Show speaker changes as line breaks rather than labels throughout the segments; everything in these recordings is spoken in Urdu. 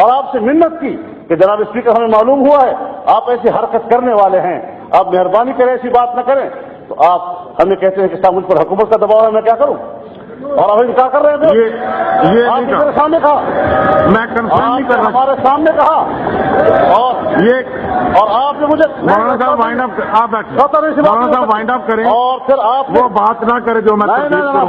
اور آپ سے منت کی کہ جناب اسپیکر ہمیں معلوم ہوا ہے آپ ایسی حرکت کرنے والے ہیں، آپ مہربانی کریں ایسی بات نہ کریں، تو آپ ہمیں کہتے ہیں کہ صاحب مجھ پر حکومت کا دباؤ ہے میں کیا کروں، اور ابھی کیا کر رہے تھے آپ میرے سامنے کہا،
میں کنفرم نہیں کر رہا،
ہمارے سامنے کہا، اور آپ نے مجھے
مولانا صاحب وائنڈ اپ آپ مولانا صاحب وائنڈ اپ کریں
اور پھر آپ
وہ بات نہ کرے جو میں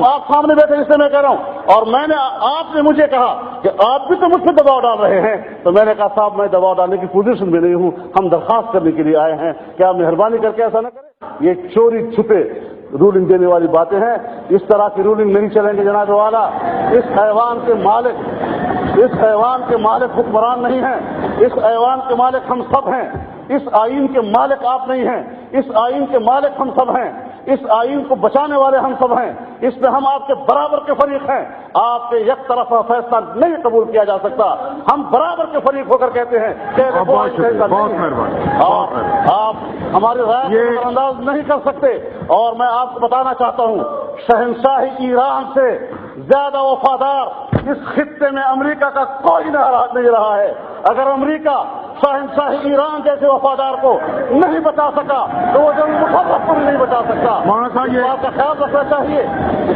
آپ سامنے بیٹھے اس سے میں کہہ رہا ہوں، اور میں نے آپ نے مجھے کہا کہ آپ بھی تو مجھ پہ دباؤ ڈال رہے ہیں، تو میں نے کہا صاحب میں دباؤ ڈالنے کی پوزیشن میں نہیں ہوں، ہم درخواست کرنے کے لیے آئے ہیں کہ آپ مہربانی کر کے ایسا نہ کریں، یہ چوری چھپے رولنگ دینے والی باتیں ہیں، اس طرح کی رولنگ نہیں چلیں گے جناب والا، اس حیوان کے مالک حکمران نہیں ہیں، اس حیوان کے مالک ہم سب ہیں، اس آئین کے مالک آپ نہیں ہیں، اس آئین کے مالک ہم سب ہیں، اس آئین کو بچانے والے ہم سب ہیں، اس میں ہم آپ کے برابر کے فریق ہیں، آپ کے یک طرفہ فیصلہ نہیں قبول کیا جا سکتا، ہم برابر کے فریق ہو کر کہتے ہیں کہ
بہت مہربانی،
اور آپ ہماری رائے کو نظر انداز نہیں کر سکتے، اور میں آپ کو بتانا چاہتا ہوں شہنشاہ ایران سے زیادہ وفادار اس خطے میں امریکہ کا کوئی نہیں رہا ہے، اگر امریکہ شہنشاہ ایران جیسے وفادار کو نہیں بچا سکا تو وہ جنگ مشرف کو بھی نہیں بچا سکتا، اس بات کا خیال رکھنا چاہیے،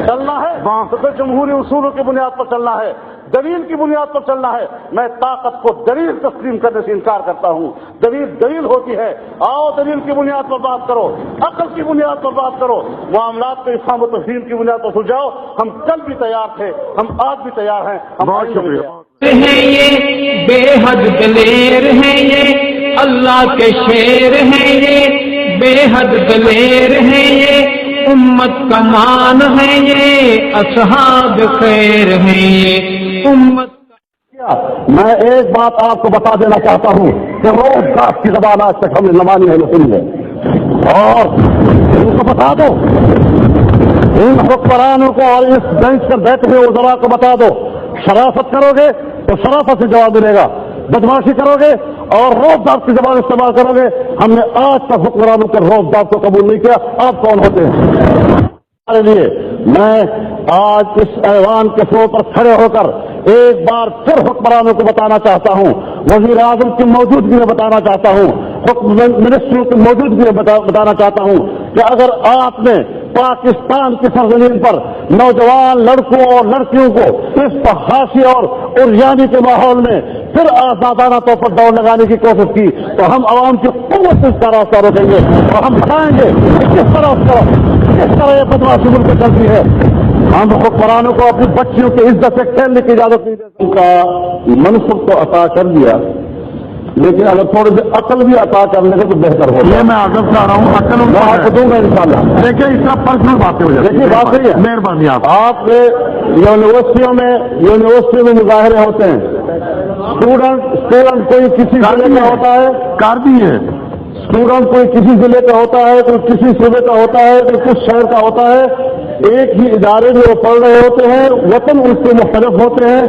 چلنا ہے تو پھر جمہوری اصولوں کی بنیاد پر چلنا ہے، دلیل کی بنیاد پر چلنا ہے، میں طاقت کو دلیل تسلیم کرنے سے انکار کرتا ہوں، دلیل ہوتی ہے، آؤ دلیل کی بنیاد پر بات کرو، عقل کی بنیاد پر بات کرو، معاملات کو اسلام و تفہیم کی بنیاد پر سلجھاؤ، ہم کل بھی تیار تھے، ہم آج بھی تیار ہیں،
بہت شکریہ
ہیں یہ بے حد دلیر ہیں یہ اللہ کے شیر ہیں یہ بے حد دلیر ہیں یہ امت کا مان ہے یہ اصحاب خیر ہیں یہ امت۔
میں ایک بات آپ کو بتا دینا چاہتا ہوں کہ روز گاس کی زبان آج تک ہم نے نمانی ہے سنی ہے، اور ان کو بتا دو، ان حکمرانوں کو اور اس بینچ پر بیٹھے ہوئے وزراء کو بتا دو، شرافت کرو گے تو شرافت سے جواب ملے گا، بدماشی کرو گے اور روز دار کی زبان استعمال کرو گے، ہم نے آج تک حکمرانوں کے روز دار کو قبول نہیں کیا، آپ کون ہوتے ہیں ہمارے لیے؟ میں آج اس ایوان کے فلور پر کھڑے ہو کر ایک بار پھر حکمرانوں کو بتانا چاہتا ہوں، وزیر اعظم کی موجودگی میں بتانا چاہتا ہوں، منسٹروں کی موجودگی میں بتانا چاہتا ہوں کہ اگر آپ نے پاکستان کی سرزمین پر نوجوان لڑکوں اور لڑکیوں کو اس فحاشی اور عریانی کے ماحول میں پھر آزادانہ طور پر دوڑ لگانے کی کوشش کی تو ہم عوام کی قوت سے اس کا راستہ روکیں گے اور ہم بتائیں گے کہ کس طرح یہ بدماشی ملک چلتی ہے۔ ہم حکمرانوں کو اپنی بچیوں کی عزت سے کھیلنے کی اجازت نہیں دے، ان کا منصب تو عطا کر دیا، لیکن اگر تھوڑی سی عقل بھی عطا کرنے سے تو بہتر ہو۔
یہ میں عادت چاہ رہا ہوں، عقل
میں دوں گا انشاءاللہ۔
دیکھیے اس کا پرسنل باتیں ہو جاتی
دیکھیے بات صحیح ہے،
مہربانی
آپ کے یونیورسٹیوں میں مظاہرے ہوتے ہیں، اسٹوڈنٹ کوئی کسی ضلع کا ہوتا ہے،
کر بھی ہے،
اسٹوڈنٹ کوئی کسی ضلع کا ہوتا ہے، کوئی کسی صوبے کا ہوتا ہے، کوئی کچھ شہر کا ہوتا ہے، ایک ہی ادارے میں وہ پڑھ رہے ہوتے ہیں، وطن ان سے مختلف ہوتے ہیں،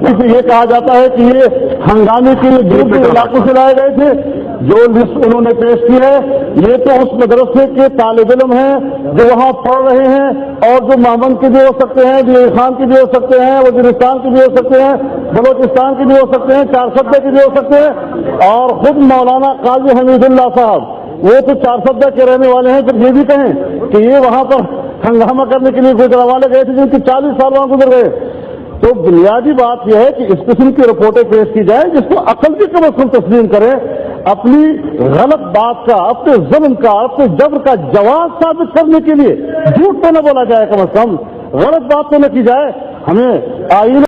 اسے یہ کہا جاتا ہے کہ یہ ہنگامے کے لیے دور دور علاقوں سے لائے گئے تھے۔ جو لسٹ انہوں نے پیش کی ہے یہ تو اس مدرسے کے طالب علم ہیں جو وہاں پڑھ رہے ہیں، اور جو مامن کے بھی ہو سکتے ہیں، دیر خان کے بھی ہو سکتے ہیں، وزیرستان کے بھی ہو سکتے ہیں، بلوچستان کے بھی ہو سکتے ہیں، 4 کے بھی ہو سکتے ہیں، اور خود مولانا قاضی حمید اللہ صاحب وہ تو 4 کے رہنے والے ہیں۔ پھر یہ بھی کہیں کہ یہ وہاں پر ہنگامہ کرنے کے لیے گجرا والے گئے تھے جن کے 40 سال وہاں گزر گئے۔ تو بنیادی بات یہ ہے کہ اس قسم کی رپورٹیں پیش کی جائیں جس کو عقل بھی کم از کم تسلیم کرے، اپنی غلط بات کا، اپنے ظلم کا، اپنے جبر کا جواز ثابت کرنے کے لیے جھوٹ تو نہ بولا جائے، کم از کم غلط بات تو نہ کی جائے۔ ہمیں آئین